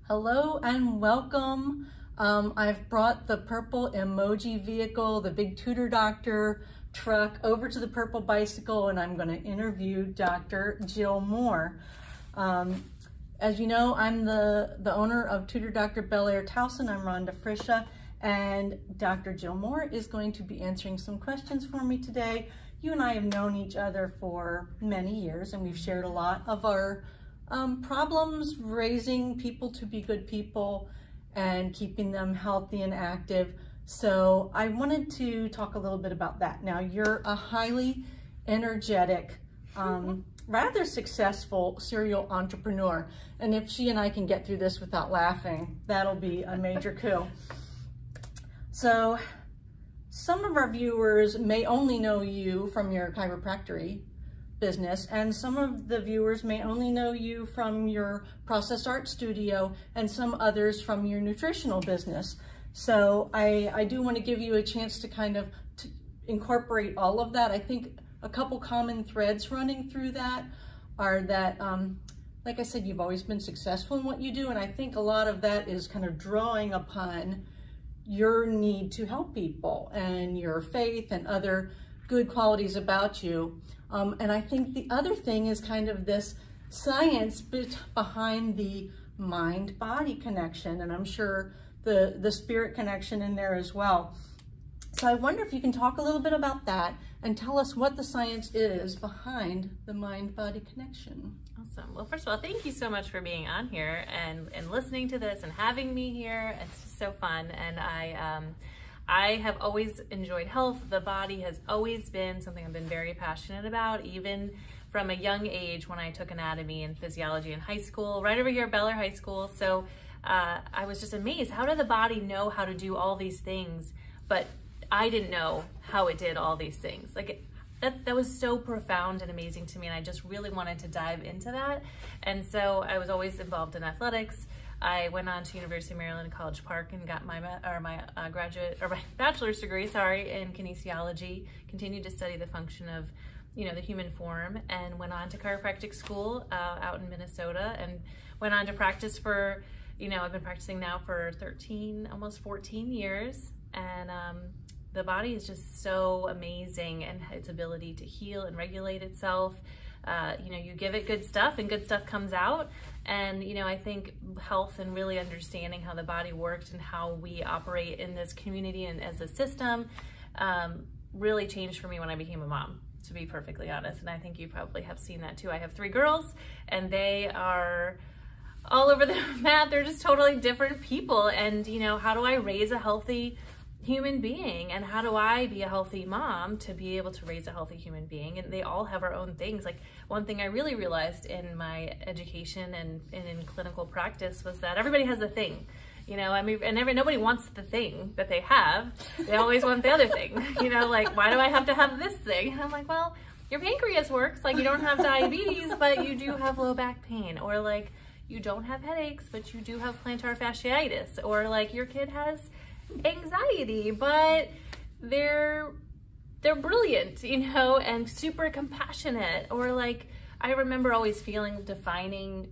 Hello and welcome. I've brought the purple emoji vehicle, the big Tutor Doctor truck, over to the purple bicycle, and I'm going to interview Dr. Jill Moore. As you know, I'm the owner of Tutor Dr. Bel Air Towson. I'm Rhonda Frisha, and Dr. Jill Moore is going to be answering some questions for me today. You and I have known each other for many years, and we've shared a lot of our problems raising people to be good people and keeping them healthy and active. So I wanted to talk a little bit about that. Now, you're a highly energetic, rather successful serial entrepreneur. And if she and I can get through this without laughing, that'll be a major coup. So some of our viewers may only know you from your chiropractic business, and some of the viewers may only know you from your process art studio, and some others from your nutritional business. So I do want to give you a chance to kind of incorporate all of that. I think a couple common threads running through that are that, like I said, you've always been successful in what you do, and I think a lot of that is kind of drawing upon your need to help people and your faith and other good qualities about you. And I think the other thing is kind of this science behind the mind-body connection, and I'm sure the spirit connection in there as well. So I wonder if you can talk a little bit about that and tell us what the science is behind the mind-body connection. Awesome. Well, first of all, thank you so much for being on here and listening to this and having me here. It's just so fun. And I have always enjoyed health. The body has always been something I've been very passionate about, even from a young age when I took anatomy and physiology in high school, right over here at Bel Air High School. So I was just amazed. How did the body know how to do all these things, but I didn't know how it did all these things? Like that was so profound and amazing to me, and I just really wanted to dive into that. And so I was always involved in athletics. I went on to University of Maryland, College Park, and got my bachelor's degree, in kinesiology. Continued to study the function of, the human form, and went on to chiropractic school out in Minnesota, and went on to practice for, I've been practicing now for 13, almost 14 years, and the body is just so amazing, and its ability to heal and regulate itself. You give it good stuff and good stuff comes out. And, I think health and really understanding how the body works and how we operate in this community and as a system really changed for me when I became a mom, to be perfectly honest. And I think you probably have seen that too. I have 3 girls, and they are all over the map. They're just totally different people. And, how do I raise a healthy human being, and how do I be a healthy mom to be able to raise a healthy human being? And they all have our own things. Like, one thing I really realized in my education and in clinical practice was that everybody has a thing, nobody wants the thing that they have. They always want the other thing, like, why do I have to have this thing? And I'm like, well, your pancreas works, like, you don't have diabetes, but you do have low back pain, or like, you don't have headaches, but you do have plantar fasciitis, or like, your kid has anxiety, but they're brilliant, and super compassionate. Or like, I remember always defining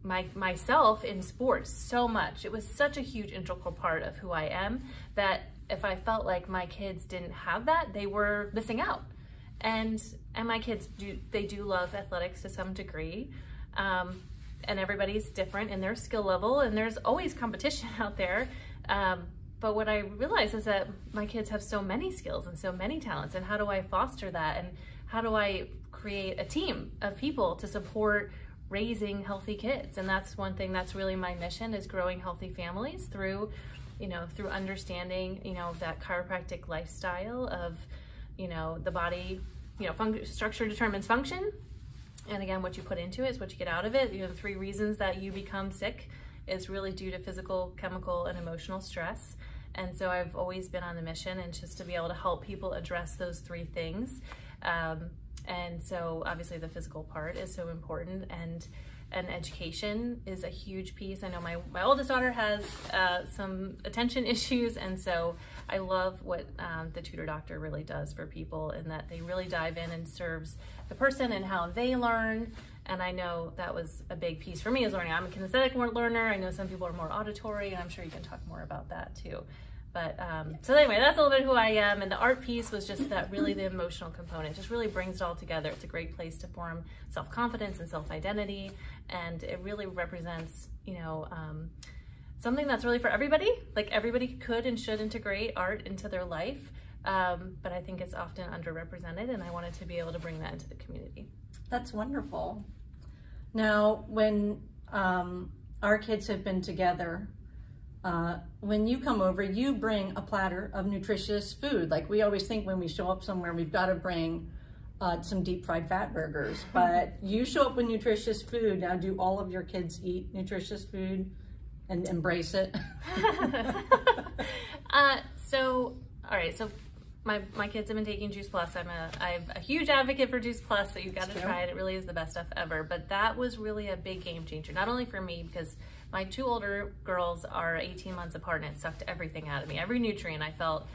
myself in sports so much. It was such a huge integral part of who I am, that if I felt like my kids didn't have that, they were missing out. And my kids do love athletics to some degree, and everybody's different in their skill level, and there's always competition out there. But what I realized is that my kids have so many skills and so many talents, and how do I foster that? And how do I create a team of people to support raising healthy kids? And that's one thing that's really my mission, is growing healthy families through, through understanding, that chiropractic lifestyle of, the body, structure determines function. And again, what you put into it is what you get out of it. The 3 reasons that you become sick is really due to physical, chemical, and emotional stress. And so I've always been on the mission, and just to be able to help people address those 3 things. And so obviously the physical part is so important, and education is a huge piece. I know my oldest daughter has some attention issues, and so I love what the Tutor Doctor really does for people, in that they really dive in and serves the person and how they learn, And I know that was a big piece for me as learning. I'm a kinesthetic learner. I know some people are more auditory, and I'm sure you can talk more about that too. But so anyway, that's a little bit who I am. And the art piece was just that really the emotional component just really brings it all together. It's a great place to form self-confidence and self-identity. And it really represents, you know, something that's really for everybody. Like everybody could and should integrate art into their life. But I think it's often underrepresented, and I wanted to be able to bring that into the community. That's wonderful. Now, when our kids have been together, when you come over, you bring a platter of nutritious food. Like we always think when we show up somewhere, we've got to bring some deep fried fat burgers, but you show up with nutritious food. Now, do all of your kids eat nutritious food and embrace it? All right, so my kids have been taking Juice Plus. I'm a huge advocate for Juice Plus, so you've got to try it. It really is the best stuff ever. But that was really a big game changer, not only for me, because my two older girls are 18 months apart, and it sucked everything out of me. Every nutrient, I felt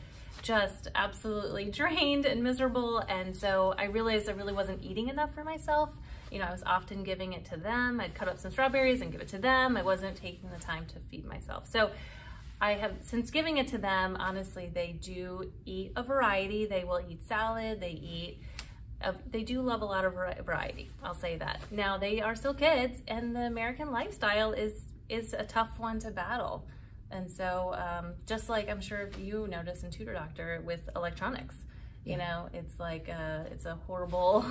just absolutely drained and miserable. And so I realized I really wasn't eating enough for myself. You know, I was often giving it to them. I'd cut up some strawberries and give it to them. I wasn't taking the time to feed myself. So I have, since giving it to them, honestly, they do eat a variety. They will eat salad, they do love a lot of variety, I'll say that. Now, they are still kids, and the American lifestyle is a tough one to battle. And so, just like I'm sure you notice in Tutor Doctor with electronics, you know, it's like, it's a horrible,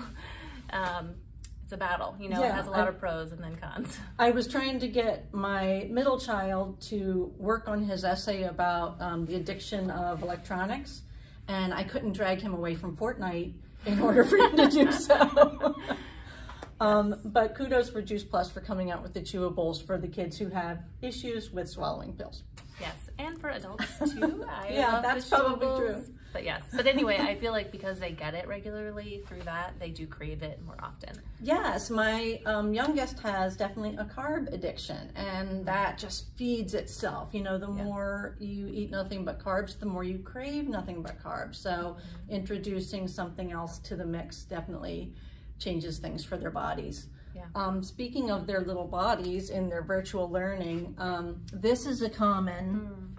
it's a battle, you know. It has a lot of pros and then cons. I was trying to get my middle child to work on his essay about the addiction of electronics, and I couldn't drag him away from Fortnite in order for him to do so. But kudos for Juice Plus for coming out with the chewables for the kids who have issues with swallowing pills. Yes, and for adults too. Yeah, that's probably true. But yes, but anyway, I feel like because they get it regularly through that, they do crave it more often. Yes, my youngest has definitely a carb addiction, and that just feeds itself. You know, the more you eat nothing but carbs, the more you crave nothing but carbs. So introducing something else to the mix definitely changes things for their bodies. Yeah. Speaking of their little bodies in their virtual learning, this is a common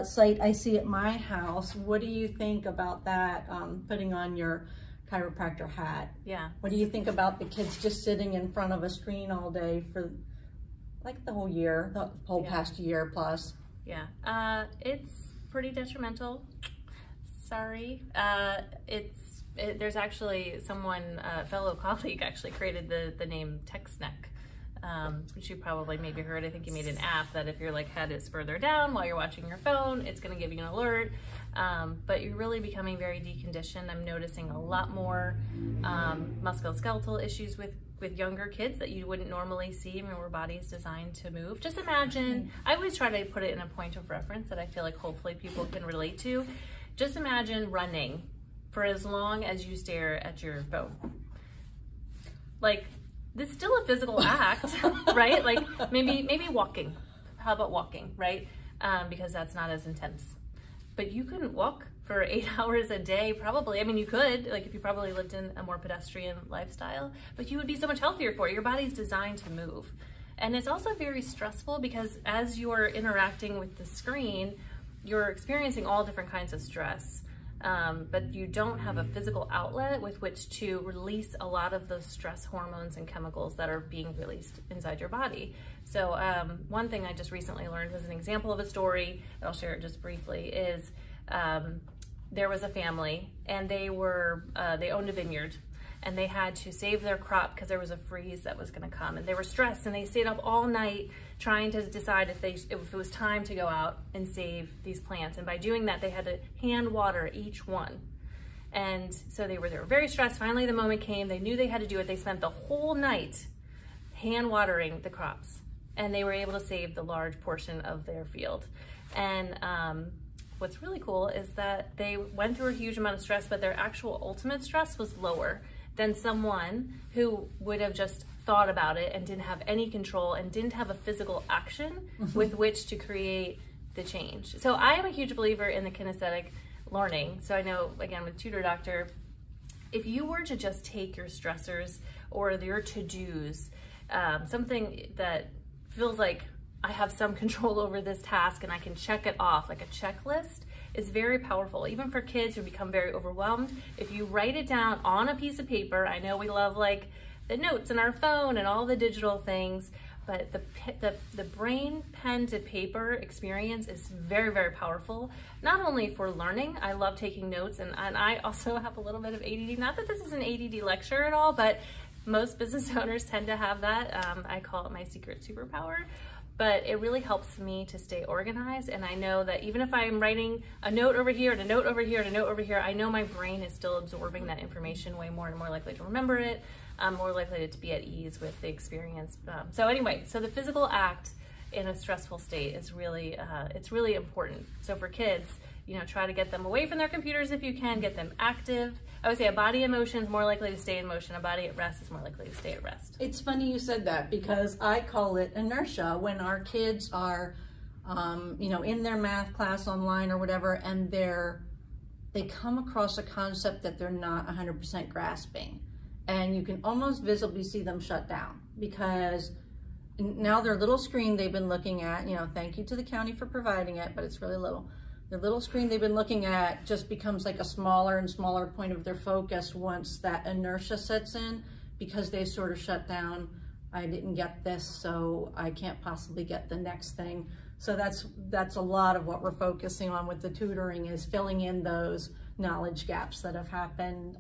site I see at my house. What do you think about that, putting on your chiropractor hat? Yeah. What do you think about the kids just sitting in front of a screen all day for like the whole year, the whole past year plus? Yeah, it's pretty detrimental. Sorry. There's actually someone, a fellow colleague actually created the name text neck, which you probably maybe heard. I think he made an app that if your like head is further down while you're watching your phone, it's going to give you an alert. But you're really becoming very deconditioned. I'm noticing a lot more musculoskeletal issues with younger kids that you wouldn't normally see. I mean, our body's designed to move. Just imagine, I always try to put it in a point of reference that I feel like hopefully people can relate to. Just imagine running for as long as you stare at your phone. Like, this is still a physical act, right? Like maybe walking. How about walking, right? Because that's not as intense. But you couldn't walk for 8 hours a day, probably. I mean, you could, like if you probably lived in a more pedestrian lifestyle, but you would be so much healthier for it. Your body's designed to move. And it's also very stressful because as you're interacting with the screen, you're experiencing all different kinds of stress. But you don't have a physical outlet with which to release a lot of those stress hormones and chemicals that are being released inside your body. So one thing I just recently learned was an example of a story, and I'll share it just briefly, is there was a family and they owned a vineyard, and they had to save their crop because there was a freeze that was going to come, and they were stressed, and they stayed up all night trying to decide if it was time to go out and save these plants. And by doing that, they had to hand water each one. And so they were very stressed. Finally, the moment came. They knew they had to do it. They spent the whole night hand watering the crops, and they were able to save the large portion of their field. And what's really cool is that they went through a huge amount of stress, but their actual ultimate stress was lower than someone who would have just thought about it and didn't have any control and didn't have a physical action with which to create the change. So I am a huge believer in the kinesthetic learning. So I know, again, with Tutor Doctor, if you were to just take your stressors or your to-dos, something that feels like I have some control over this task and I can check it off, like a checklist, is very powerful. Even for kids who become very overwhelmed, if you write it down on a piece of paper, I know we love like the notes in our phone and all the digital things, but the brain pen to paper experience is very, very powerful. Not only for learning, I love taking notes, and I also have a little bit of ADD. Not that this is an ADD lecture at all, but most business owners tend to have that. I call it my secret superpower. But it really helps me to stay organized, and I know that even if I'm writing a note over here and a note over here and a note over here, I know my brain is still absorbing that information, way more and more likely to remember it, more likely to be at ease with the experience. So anyway, so the physical act in a stressful state is really, it's really important. So for kids, you know, try to get them away from their computers if you can, get them active. I would say a body in motion is more likely to stay in motion. A body at rest is more likely to stay at rest. It's funny you said that, because I call it inertia when our kids are, you know, in their math class online or whatever, and they come across a concept that they're not 100% grasping. And you can almost visibly see them shut down, because now their little screen they've been looking at, you know, thank you to the county for providing it, but it's really little. The little screen they've been looking at just becomes like a smaller and smaller point of their focus once that inertia sets in, because they've sort of shut down. I didn't get this, so I can't possibly get the next thing. So that's a lot of what we're focusing on with the tutoring, is filling in those knowledge gaps that have happened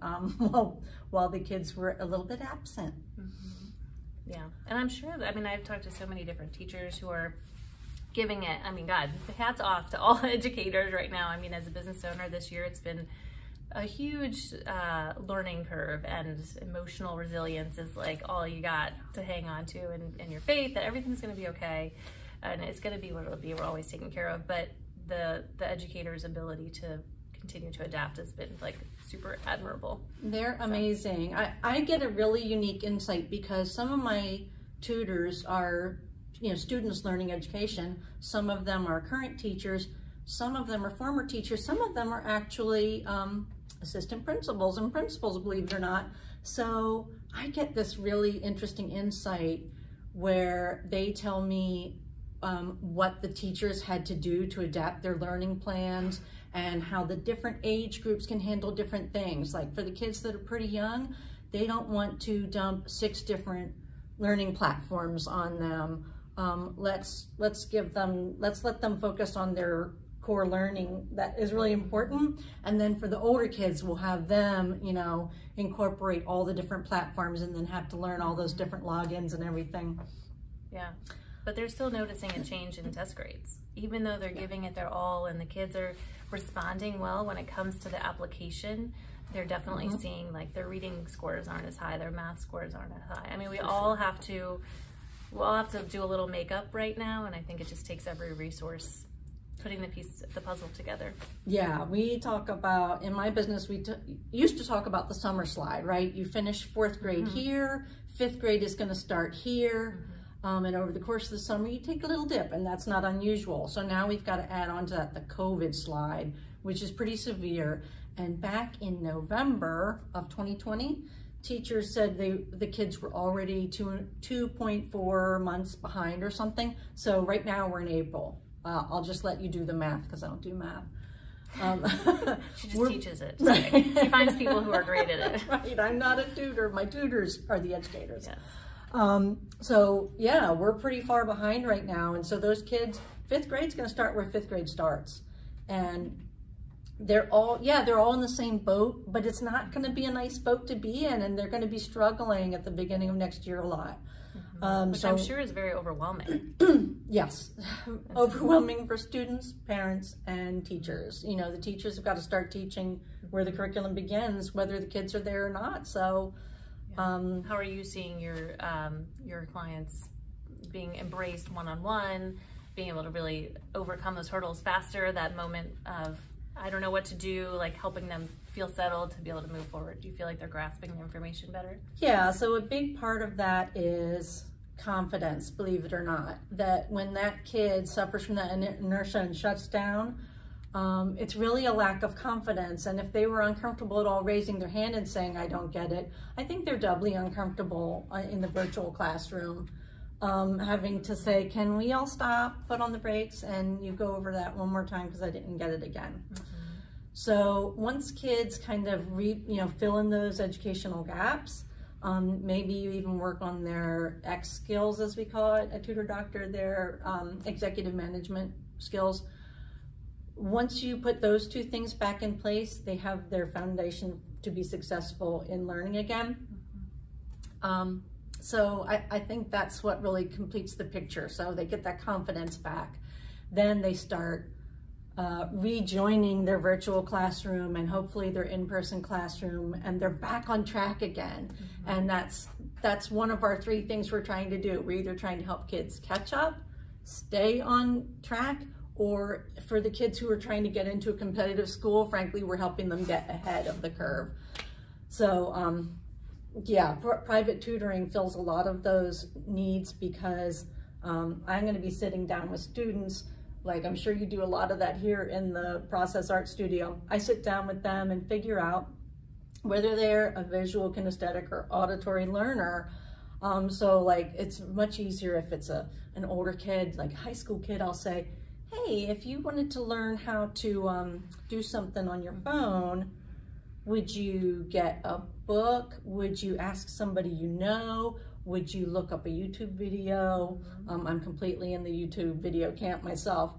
while the kids were a little bit absent. Mm-hmm. Yeah, and I'm sure that, I mean, I've talked to so many different teachers who are giving it, I mean, God, hats off to all educators right now. I mean, as a business owner this year, it's been a huge learning curve, and emotional resilience is like all you got to hang on to, and your faith that everything's going to be okay, and it's going to be what it'll be. We're always taken care of, but the educator's ability to continue to adapt has been like super admirable. They're amazing. I get a really unique insight, because some of my tutors are, you know, students learning education. Some of them are current teachers, some of them are former teachers, some of them are actually assistant principals and principals, believe it or not. So I get this really interesting insight where they tell me what the teachers had to do to adapt their learning plans, and how the different age groups can handle different things. Like for the kids that are pretty young, they don't want to dump 6 different learning platforms on them. Let's let them focus on their core learning that is really important. And then for the older kids, we'll have them, you know, incorporate all the different platforms and then have to learn all those different logins and everything. Yeah, but they're still noticing a change in test grades, even though they're giving it their all and the kids are responding well when it comes to the application. They're definitely seeing like their reading scores aren't as high, their math scores aren't as high. I mean, we all have to do a little makeup right now, and I think it just takes every resource putting the puzzle together. Yeah, we talk about, in my business, we used to talk about the summer slide, right? You finish 4th grade here, 5th grade is going to start here, and over the course of the summer, you take a little dip, and that's not unusual. So now we've got to add on to that the COVID slide, which is pretty severe. And back in November of 2020, teachers said the kids were already 2.4 months behind or something. So right now we're in April. I'll just let you do the math, because I don't do math. She just teaches it. Right. She finds people who are great at it. Right, I'm not a tutor. My tutors are the educators. Yes. So yeah, we're pretty far behind right now. And so those kids, 5th grade's going to start where 5th grade starts. And they're all in the same boat, but it's not going to be a nice boat to be in, and they're going to be struggling at the beginning of next year a lot. Which I'm sure is very overwhelming. Yes, overwhelming for students, parents, and teachers. You know, the teachers have got to start teaching where the curriculum begins, whether the kids are there or not. So, how are you seeing your clients being embraced one-on-one, being able to really overcome those hurdles faster? That moment of, I don't know what to do, like helping them feel settled to be able to move forward. Do you feel like they're grasping the information better? Yeah, so a big part of that is confidence, believe it or not. That when that kid suffers from that inertia and shuts down, It's really a lack of confidence. And if they were uncomfortable at all raising their hand and saying, I don't get it, I think they're doubly uncomfortable in the virtual classroom. Having to say, can we all stop, put on the brakes, and you go over that one more time because I didn't get it again. So once kids kind of fill in those educational gaps, maybe you even work on their X skills, as we call it, a tutor doctor, their executive management skills. Once you put those two things back in place, they have their foundation to be successful in learning again. So I think that's what really completes the picture. So they get that confidence back. Then they start rejoining their virtual classroom and hopefully their in-person classroom, and they're back on track again. And that's one of our 3 things we're trying to do. We're either trying to help kids catch up, stay on track, or for the kids who are trying to get into a competitive school, frankly, we're helping them get ahead of the curve. So yeah, private tutoring fills a lot of those needs because I'm gonna be sitting down with students, like I'm sure you do a lot of that here in the Process Art Studio. I sit down with them and figure out whether they're a visual, kinesthetic, or auditory learner. So like it's much easier if it's an older kid, like a high school kid. I'll say, hey, if you wanted to learn how to do something on your phone, would you get a book? Would you ask somebody you know? Would you look up a YouTube video? I'm completely in the YouTube video camp myself.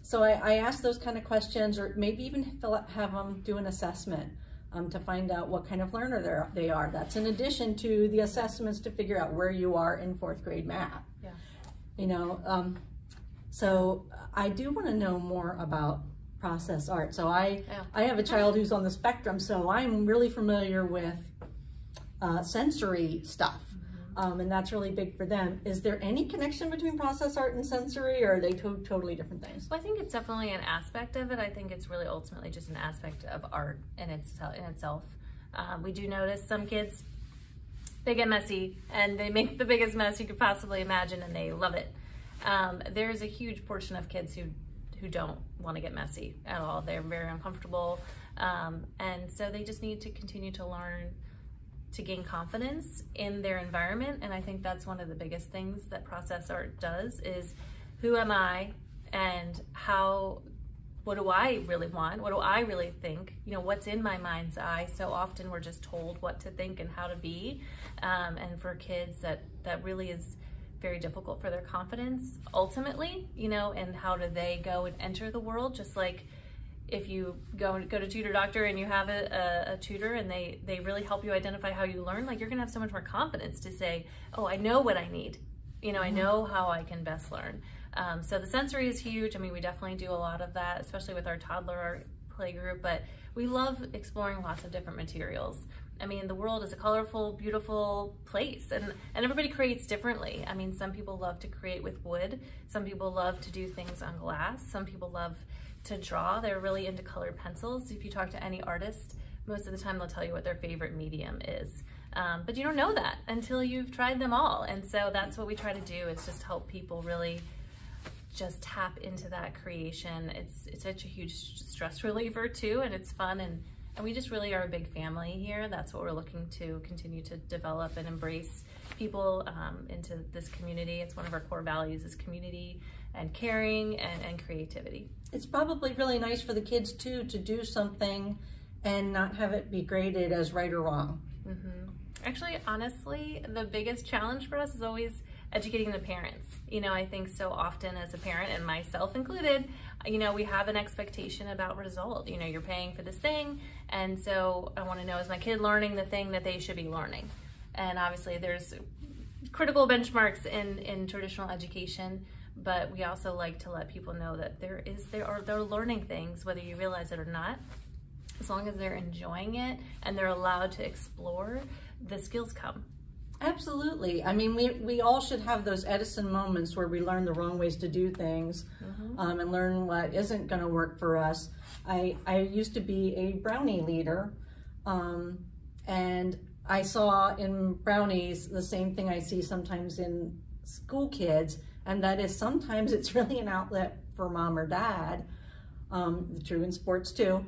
So I ask those kind of questions, or maybe even have them do an assessment to find out what kind of learner they are. That's in addition to the assessments to figure out where you are in 4th grade math. Yeah. You know, so I do want to know more about process art. So I have a child who's on the spectrum, so I'm really familiar with sensory stuff. And that's really big for them. Is there any connection between process art and sensory, or are they totally different things? Well, I think it's definitely an aspect of it. I think it's really ultimately just an aspect of art in itself. We do notice some kids, they get messy and they make the biggest mess you could possibly imagine, and they love it. There's a huge portion of kids who don't want to get messy at all. They're very uncomfortable. And so they just need to continue to learn to gain confidence in their environment. And I think that's one of the biggest things that process art does is, who am I, and what do I really want? What do I really think? You know, what's in my mind's eye? So often we're just told what to think and how to be. And for kids, that really is very difficult for their confidence ultimately, you know, and how do they go and enter the world? Just like if you go to Tutor Doctor and you have a tutor and they really help you identify how you learn, like you're gonna have so much more confidence to say, oh, I know what I need. You know, I know how I can best learn. So the sensory is huge. I mean, we definitely do a lot of that, especially with our toddler art play group, but we love exploring lots of different materials. I mean, the world is a colorful, beautiful place, and everybody creates differently. I mean, some people love to create with wood. Some people love to do things on glass. Some people love to draw. They're really into colored pencils. If you talk to any artist, most of the time they'll tell you what their favorite medium is. But you don't know that until you've tried them all. And so that's what we try to do, is just help people really just tap into that creation. It's such a huge stress reliever too, and it's fun, and we just really are a big family here. That's what we're looking to continue to develop and embrace people into this community. It's one of our core values, is community and caring and creativity. It's probably really nice for the kids too to do something and not have it be graded as right or wrong. Actually, honestly, the biggest challenge for us is always educating the parents. You know, I think so often as a parent, and myself included, you know, we have an expectation about result. You know, you're paying for this thing, and so I want to know, is my kid learning the thing that they should be learning? And obviously there's critical benchmarks in traditional education, but we also like to let people know that they're learning things, whether you realize it or not. As long as they're enjoying it and they're allowed to explore, the skills come. Absolutely. I mean, we all should have those Edison moments where we learn the wrong ways to do things, and learn what isn't going to work for us. I used to be a brownie leader, and I saw in brownies the same thing I see sometimes in school kids, and that is sometimes it's really an outlet for mom or dad, true in sports too,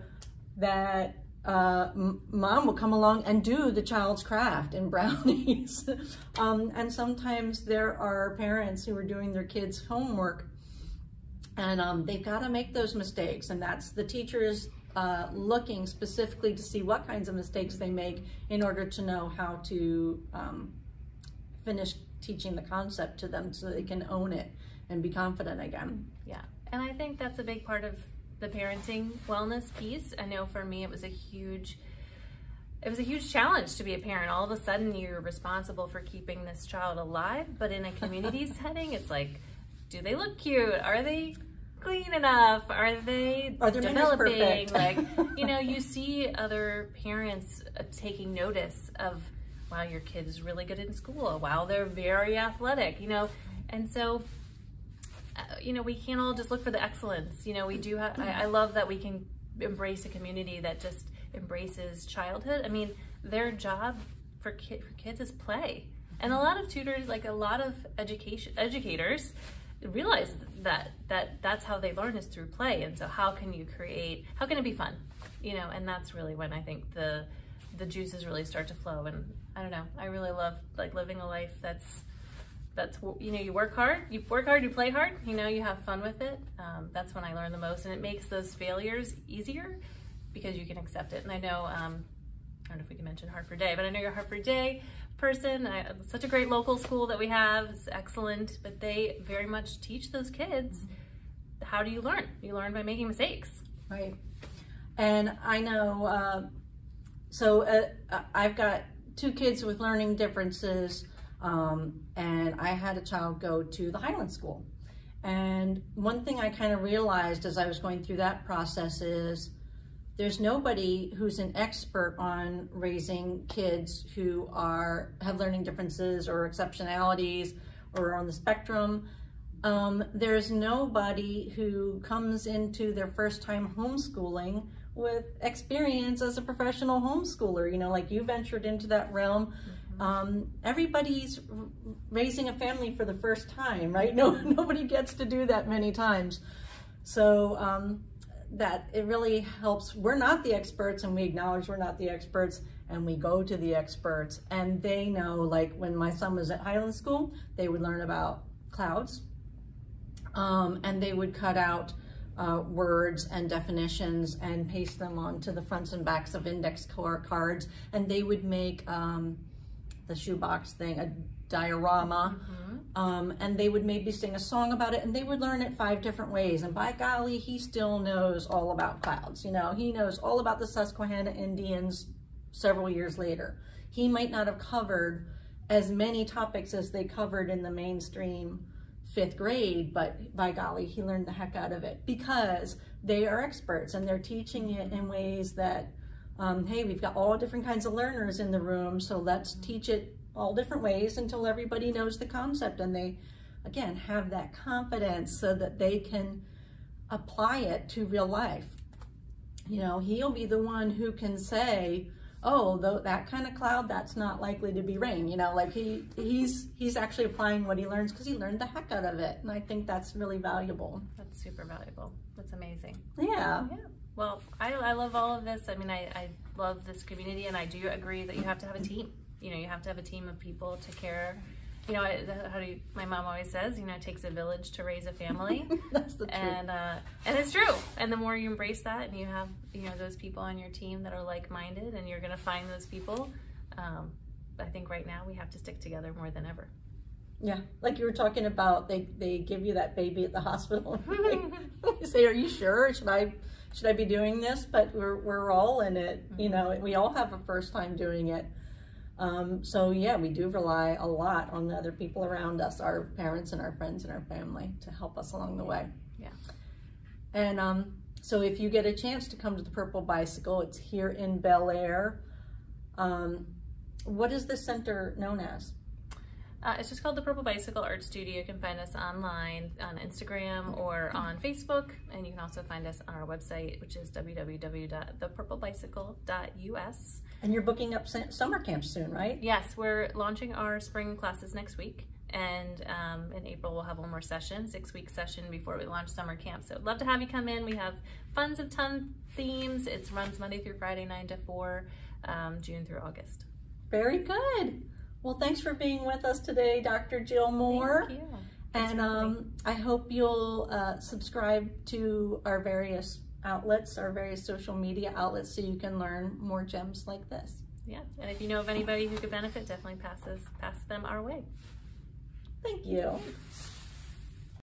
that mom will come along and do the child's craft and brownies. And sometimes there are parents who are doing their kids' homework, and they've got to make those mistakes, and that's the teacher is looking specifically to see what kinds of mistakes they make in order to know how to finish teaching the concept to them so they can own it and be confident again. Yeah, and I think that's a big part of the parenting wellness piece. I know for me it was a huge challenge to be a parent. All of a sudden you're responsible for keeping this child alive, but in a community setting, it's like, do they look cute? Are they clean enough? Are they developing? Like, you know, you see other parents taking notice of, wow, your kid is really good in school. Wow, they're very athletic, you know. And so, you know, we can't all just look for the excellence. You know, we do have, I love that we can embrace a community that just embraces childhood. I mean, their job for kids is play. And a lot of tutors, like a lot of educators realize that's how they learn, is through play. And so how can it be fun? You know, and that's really when I think the juices really start to flow. And I don't know, I really love like living a life that's, you know, you work hard, you play hard, you know, you have fun with it. That's when I learn the most, and it makes those failures easier because you can accept it. And I know, I don't know if we can mention Hartford Day, but I know you're a Hartford Day person. Such a great local school that we have. It's excellent, but they very much teach those kids, how do you learn? You learn by making mistakes. Right. And I know, I've got 2 kids with learning differences, and I had a child go to the Highland School. And one thing I kind of realized as I was going through that process is there's nobody who's an expert on raising kids who have learning differences or exceptionalities or on the spectrum. There's nobody who comes into their first time homeschooling with experience as a professional homeschooler. You know, like you ventured into that realm. Everybody's raising a family for the first time, right? Nobody gets to do that many times. So that it really helps. We're not the experts, and we acknowledge we're not the experts, and we go to the experts, and they know, like when my son was at Highland School, they would learn about clouds, and they would cut out words and definitions and paste them onto the fronts and backs of index cards, and they would make the shoebox thing, a diorama, and they would maybe sing a song about it, and they would learn it 5 different ways. And by golly, he still knows all about clouds. You know, he knows all about the Susquehanna Indians several years later. He might not have covered as many topics as they covered in the mainstream 5th grade, but by golly, he learned the heck out of it because they are experts and they're teaching it in ways that, hey, we've got all different kinds of learners in the room, so let's teach it all different ways until everybody knows the concept, and they, again, have that confidence so that they can apply it to real life. You know, he'll be the one who can say, oh, that kind of cloud, that's not likely to be rain. You know, like he's actually applying what he learns because he learned the heck out of it, and I think that's really valuable. That's super valuable. That's amazing. Yeah. Yeah. Well, I love all of this. I mean, I love this community, and I do agree that you have to have a team. You know, you have to have a team of people to care. You know, my mom always says, you know, it takes a village to raise a family. That's the truth. And it's true. And the more you embrace that, and you have, you know, those people on your team that are like-minded, and you're going to find those people, I think right now we have to stick together more than ever. Yeah, like you were talking about, they give you that baby at the hospital. You say, are you sure? Should I be doing this? But we're all in it. You know, we all have a first time doing it. So yeah, we do rely a lot on the other people around us, our parents and our friends and our family, to help us along the way. Yeah. And so if you get a chance to come to the Purple Bicycle, it's here in Bel Air. What is the center known as? It's just called the Purple Bicycle Art Studio. You can find us online on Instagram or on Facebook, and you can also find us on our website, which is www.thepurplebicycle.us. And you're booking up summer camps soon, right? Yes, we're launching our spring classes next week. And in April, we'll have one more session, 6-week session before we launch summer camp. So I'd love to have you come in. We have Funds of Ton themes. It runs Monday through Friday, 9 to 4, June through August. Very good. Well, thanks for being with us today, Dr. Jill Moore. Thank you. And I hope you'll subscribe to our various outlets, our various social media outlets, so you can learn more gems like this. Yeah, and if you know of anybody who could benefit, definitely pass them our way. Thank you.